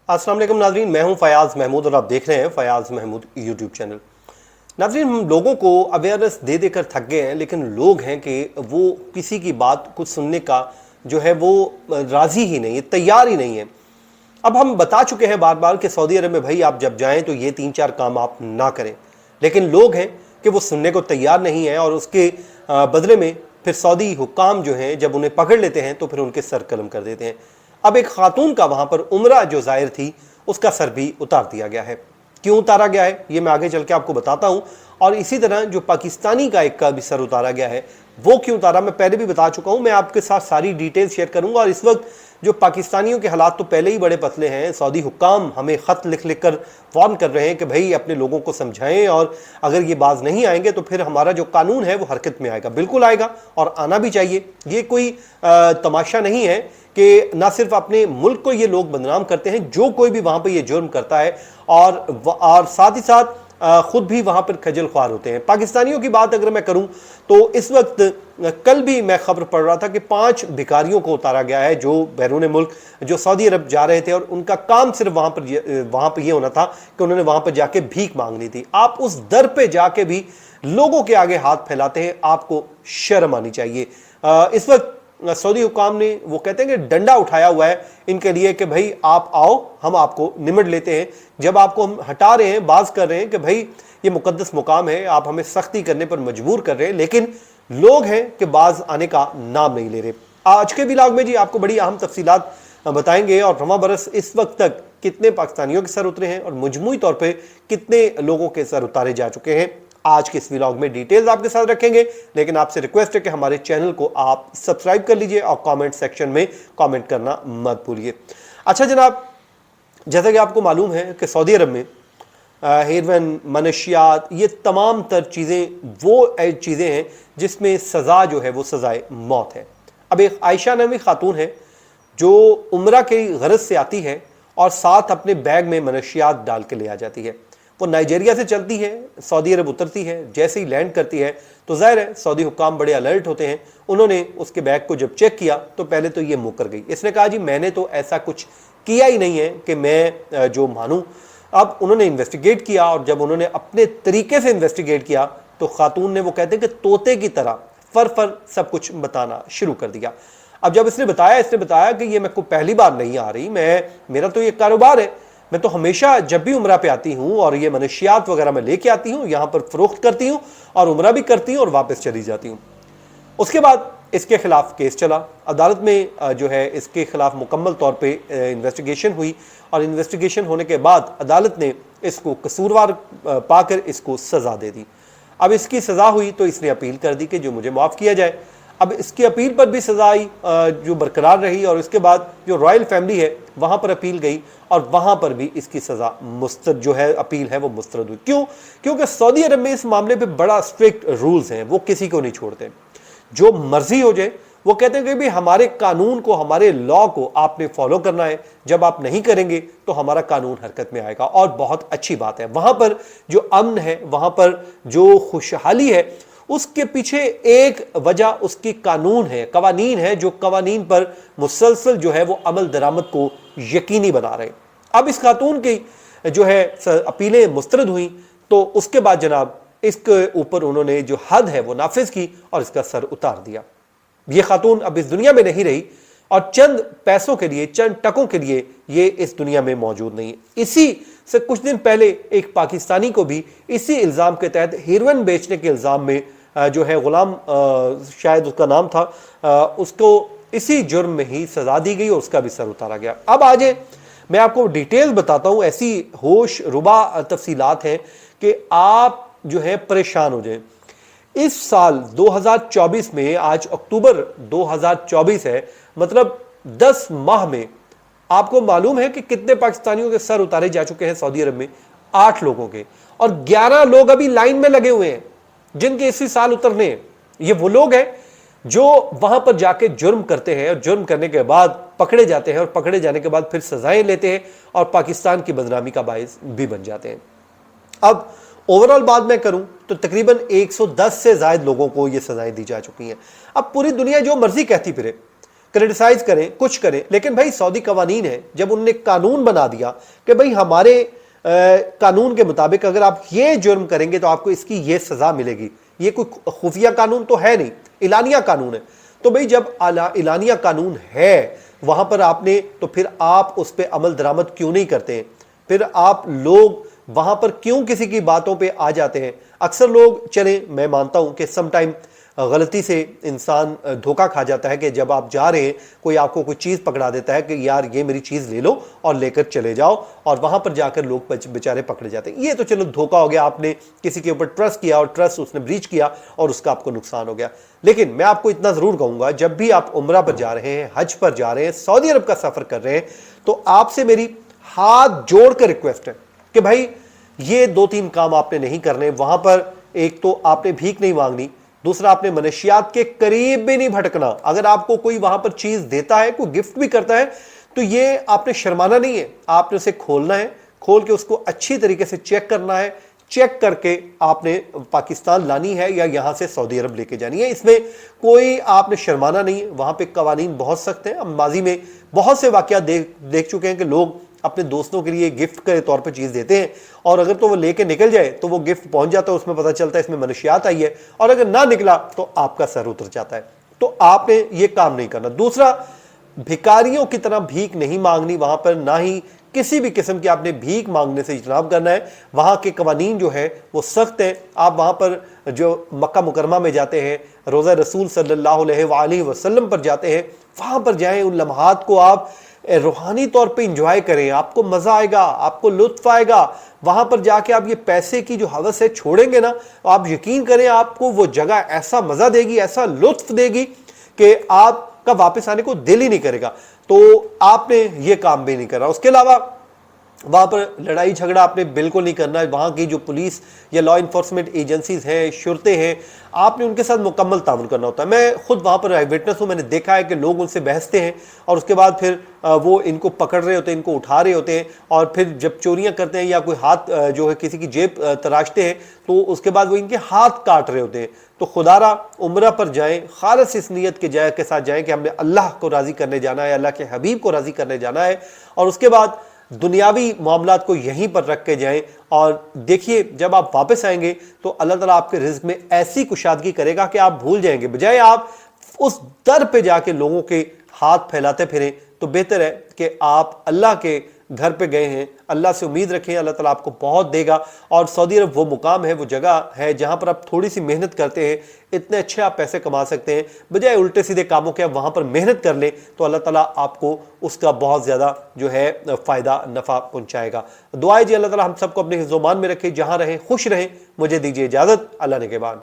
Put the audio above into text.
अस्सलाम वालेकुम नाज़रीन, मैं हूं फयाज़ महमूद और आप देख रहे हैं फयाज़ महमूद यूट्यूब चैनल। नाज़रीन, हम लोगों को अवेयरनेस दे देकर थक गए हैं, लेकिन लोग हैं कि वो किसी की बात कुछ सुनने का जो है वो राज़ी ही नहीं है, तैयार ही नहीं है। अब हम बता चुके हैं बार बार कि सऊदी अरब में भाई आप जब जाएं तो ये 3-4 काम आप ना करें, लेकिन लोग हैं कि वो सुनने को तैयार नहीं है और उसके बदले में फिर सऊदी हुक्काम जो हैं जब उन्हें पकड़ लेते हैं तो फिर उनके सर कलम कर देते हैं। अब एक खातून का वहाँ पर उम्रा जो ज़ाहिर थी उसका सर भी उतार दिया गया है। क्यों उतारा गया है ये मैं आगे चल के आपको बताता हूँ, और इसी तरह जो पाकिस्तानी का एक का भी सर उतारा गया है वो क्यों उतारा मैं पहले भी बता चुका हूँ। मैं आपके साथ सारी डिटेल शेयर करूँगा। और इस वक्त जो पाकिस्तानियों के हालात तो पहले ही बड़े पतले हैं। सऊदी हुक्काम हमें ख़त लिख लिख कर वार्न कर रहे हैं कि भाई अपने लोगों को समझाएं, और अगर ये बाज नहीं आएंगे तो फिर हमारा जो कानून है वो हरकत में आएगा। बिल्कुल आएगा और आना भी चाहिए। ये कोई तमाशा नहीं है कि ना सिर्फ अपने मुल्क को ये लोग बदनाम करते हैं, जो कोई भी वहाँ पर ये जुर्म करता है और साथ ही साथ खुद भी वहाँ पर खजल ख्वार होते हैं। पाकिस्तानियों की बात अगर मैं करूँ तो इस वक्त कल भी मैं खबर पढ़ रहा था कि 5 भिखारियों को उतारा गया है जो बैरून मुल्क जो सऊदी अरब जा रहे थे, और उनका काम सिर्फ वहाँ पर ये होना था कि उन्होंने वहाँ पर जाके भीख मांगनी थी। आप उस दर पे जाके भी लोगों के आगे हाथ फैलाते हैं, आपको शर्म आनी चाहिए। इस वक्त सऊदी हुक्काम ने वो कहते हैं कि डंडा उठाया हुआ है इनके लिए कि भाई आप आओ, हम आपको निमट लेते हैं। जब आपको हम हटा रहे हैं, बाज कर रहे हैं कि भाई ये मुकद्दस मुकाम है, आप हमें सख्ती करने पर मजबूर कर रहे हैं, लेकिन लोग हैं कि बाज आने का नाम नहीं ले रहे। आज के व्लॉग में जी आपको बड़ी अहम तफसीलात बताएंगे और रवां बरस इस वक्त तक कितने पाकिस्तानियों के सर उतरे हैं और मजमूई तौर पर कितने लोगों के सर उतारे जा चुके हैं। आज के इस व्लॉग में डिटेल्स आपके साथ रखेंगे, लेकिन आपसे रिक्वेस्ट है कि हमारे चैनल को आप सब्सक्राइब कर लीजिए और कमेंट सेक्शन में कमेंट करना मत भूलिए। अच्छा जनाब, जैसा कि आपको मालूम है कि सऊदी अरब में हेरोइन, मनशियात, ये तमाम तर चीज़ें वो चीज़ें हैं जिसमें सज़ा जो है वो सज़ाए मौत है। अब एक आयशा नामी खातून है जो उम्रा की गरज से आती है और साथ अपने बैग में मनशियात डाल के ले आ जाती है। वो नाइजीरिया से चलती है, सऊदी अरब उतरती है, जैसे ही लैंड करती है तो ज़ाहिर है सऊदी हुक्काम बड़े अलर्ट होते हैं। उन्होंने उसके बैग को जब चेक किया तो पहले तो ये मुकर गई। इसने कहा जी मैंने तो ऐसा कुछ किया ही नहीं है कि मैं जो मानूं। अब उन्होंने इन्वेस्टिगेट किया और जब उन्होंने अपने तरीके से इन्वेस्टिगेट किया तो खातून ने, वो कहते हैं कि तोते की तरह फर सब कुछ बताना शुरू कर दिया। अब जब इसने बताया कि ये मेरे को पहली बार नहीं आ रही, मेरा तो ये कारोबार है, मैं तो हमेशा जब भी उम्रा पे आती हूँ और ये मनशियात वगैरह मैं लेके आती हूँ, यहाँ पर फरोख्त करती हूँ और उम्रा भी करती हूँ और वापस चली जाती हूँ। उसके बाद इसके खिलाफ केस चला अदालत में, जो है इसके खिलाफ मुकम्मल तौर पे इन्वेस्टिगेशन हुई और इन्वेस्टिगेशन होने के बाद अदालत ने इसको कसूरवार पाकर इसको सज़ा दे दी। अब इसकी सज़ा हुई तो इसने अपील कर दी कि जो मुझे माफ़ किया जाए। अब इसकी अपील पर भी सज़ा आई जो बरकरार रही, और इसके बाद जो रॉयल फैमिली है वहाँ पर अपील गई और वहाँ पर भी इसकी सज़ा मुस्तरद जो है अपील है वो मुस्तरद हुई। क्यों? क्योंकि सऊदी अरब में इस मामले पे बड़ा स्ट्रिक्ट रूल्स हैं, वो किसी को नहीं छोड़ते, जो मर्जी हो जाए। वो कहते हैं कि भाई हमारे कानून को, हमारे लॉ को आपने फॉलो करना है, जब आप नहीं करेंगे तो हमारा कानून हरकत में आएगा। और बहुत अच्छी बात है, वहाँ पर जो अमन है, वहाँ पर जो खुशहाली है, उसके पीछे एक वजह उसकी कानून है, कवानीन है, जो कवानीन पर मुसलसल जो है वो अमल दरामद को यकीनी बना रहे। अब इस खातून की जो है अपीलें मुस्तरद हुई तो उसके बाद जनाब इसके ऊपर उन्होंने जो हद है वो नाफिज की और इसका सर उतार दिया। ये खातून अब इस दुनिया में नहीं रही और चंद पैसों के लिए, चंद टकों के लिए ये इस दुनिया में मौजूद नहीं है। इसी से कुछ दिन पहले एक पाकिस्तानी को भी इसी इल्ज़ाम के तहत हेरोइन बेचने के इल्ज़ाम में जो है गुलाम शायद उसका नाम था, उसको इसी जुर्म में ही सजा दी गई और उसका भी सर उतारा गया। अब आज मैं आपको डिटेल बताता हूँ, ऐसी होश रुबा तफसीलात हैं कि आप जो है परेशान हो जाए। इस साल 2024 में, आज अक्टूबर 2024 है, मतलब 10 माह में आपको मालूम है कि कितने पाकिस्तानियों के सर उतारे जा चुके हैं सऊदी अरब में? 8 लोगों के, और 11 लोग अभी लाइन में लगे हुए हैं जिनके इसी साल उतरने हैं। ये वो लोग हैं जो वहां पर जाके जुर्म करते हैं और जुर्म करने के बाद पकड़े जाते हैं और पकड़े जाने के बाद फिर सजाएं लेते हैं और पाकिस्तान की बदनामी का बायस भी बन जाते हैं। अब ओवरऑल बात मैं करूं तो तकरीबन 110 से ज्यादा लोगों को ये सजाएं दी जा चुकी हैं। अब पूरी दुनिया जो मर्जी कहती फिरे, क्रिटिसाइज करें, कुछ करें, लेकिन भाई सऊदी कवानीन है, जब उनने कानून बना दिया कि भाई हमारे कानून के मुताबिक अगर आप ये जुर्म करेंगे तो आपको इसकी ये सजा मिलेगी, ये कोई खुफिया कानून तो है नहीं, इलानिया कानून है। तो भाई जब इलानिया कानून है वहां पर आपने, तो फिर आप उस पर अमल दरामद क्यों नहीं करते हैं? फिर आप लोग वहां पर क्यों किसी की बातों पे आ जाते हैं? अक्सर लोग, चले मैं मानता हूं कि सम टाइम गलती से इंसान धोखा खा जाता है कि जब आप जा रहे हैं कोई आपको कोई चीज़ पकड़ा देता है कि यार ये मेरी चीज़ ले लो और लेकर चले जाओ, और वहां पर जाकर लोग बेचारे पकड़े जाते हैं। ये तो चलो धोखा हो गया, आपने किसी के ऊपर ट्रस्ट किया और ट्रस्ट उसने ब्रीच किया और उसका आपको नुकसान हो गया। लेकिन मैं आपको इतना ज़रूर कहूँगा, जब भी आप उम्रा पर जा रहे हैं, हज पर जा रहे हैं, सऊदी अरब का सफ़र कर रहे हैं, तो आपसे मेरी हाथ जोड़कर रिक्वेस्ट है कि भाई ये 2-3 काम आपने नहीं करने। वहां पर एक तो आपने भीख नहीं मांगनी, दूसरा आपने मनशियात के करीब भी नहीं भटकना। अगर आपको कोई वहां पर चीज देता है, कोई गिफ्ट भी करता है, तो ये आपने शर्माना नहीं है, आपने उसे खोलना है, खोल के उसको अच्छी तरीके से चेक करना है, चेक करके आपने पाकिस्तान लानी है या यहां से सऊदी अरब लेके जानी है। इसमें कोई आपने शर्माना नहीं है। वहां पे कवानीन बहुत सख्त हैं। हम माजी में बहुत से वाकया देख चुके हैं कि लोग अपने दोस्तों के लिए गिफ्ट के तौर पे चीज़ देते हैं, और अगर तो वो लेके निकल जाए तो वो गिफ्ट पहुंच जाता है, उसमें पता चलता है इसमें मनशियात आई है, और अगर ना निकला तो आपका सर उतर जाता है। तो आपने ये काम नहीं करना। दूसरा, भिखारियों की तरह भीख नहीं मांगनी वहां पर, ना ही किसी भी किस्म की आपने भीख मांगने से इजनाब करना है। वहां के कवानीन जो है वो सख्त है। आप वहां पर जो मक्का मुकरमा में जाते हैं, रोज़ा रसूल सल्लल्लाहु अलैहि वसल्लम पर जाते हैं, वहां पर जाएं, उन लम्हात को आप रूहानी तौर पे इंजॉय करें, आपको मजा आएगा, आपको लुत्फ आएगा। वहां पर जाके आप ये पैसे की जो हवस है छोड़ेंगे ना, आप यकीन करें आपको वो जगह ऐसा मजा देगी, ऐसा लुत्फ देगी कि आपका वापस आने को दिल ही नहीं करेगा। तो आपने ये काम भी नहीं करा। उसके अलावा वहां पर लड़ाई झगड़ा आपने बिल्कुल नहीं करना है। वहां की जो पुलिस या लॉ इन्फोर्समेंट एजेंसीज हैं, शुरते हैं, आपने उनके साथ मुकम्मल तामुल करना होता है। मैं खुद वहां पर आई विटनेस हूं, मैंने देखा है कि लोग उनसे बहसते हैं और उसके बाद फिर वो इनको पकड़ रहे होते हैं, इनको उठा रहे होते हैं, और फिर जब चोरियां करते हैं या कोई हाथ जो है किसी की जेब तराशते हैं, तो उसके बाद वो इनके हाथ काट रहे होते हैं। तो खुदारा उम्रा पर जाएं, खालिस इस नीयत के साथ जाएं कि हमने अल्लाह को राजी करने जाना है, अल्लाह के हबीब को राजी करने जाना है, और उसके बाद दुनियावी मामलात को यहीं पर रख के जाएं। और देखिए, जब आप वापस आएंगे तो अल्लाह ताला आपके रिज़्क़ में ऐसी कुशादगी करेगा कि आप भूल जाएंगे। बजाय आप उस दर पे जाके लोगों के हाथ फैलाते फिरें, तो बेहतर है कि आप अल्लाह के घर पे गए हैं, अल्लाह से उम्मीद रखें, अल्लाह ताला आपको बहुत देगा। और सऊदी अरब वो मुकाम है, वो जगह है जहां पर आप थोड़ी सी मेहनत करते हैं, इतने अच्छे आप पैसे कमा सकते हैं। बजाय उल्टे सीधे कामों के आप वहां पर मेहनत कर लें तो अल्लाह ताला आपको उसका बहुत ज़्यादा जो है फ़ायदा नफ़ा पहुंचाएगा। दुआएं जी अल्लाह ताला हम सबको अपने ज़ुबान में रखे, जहां रहें खुश रहें। मुझे दीजिए इजाज़त, अल्लाह ने के बाद।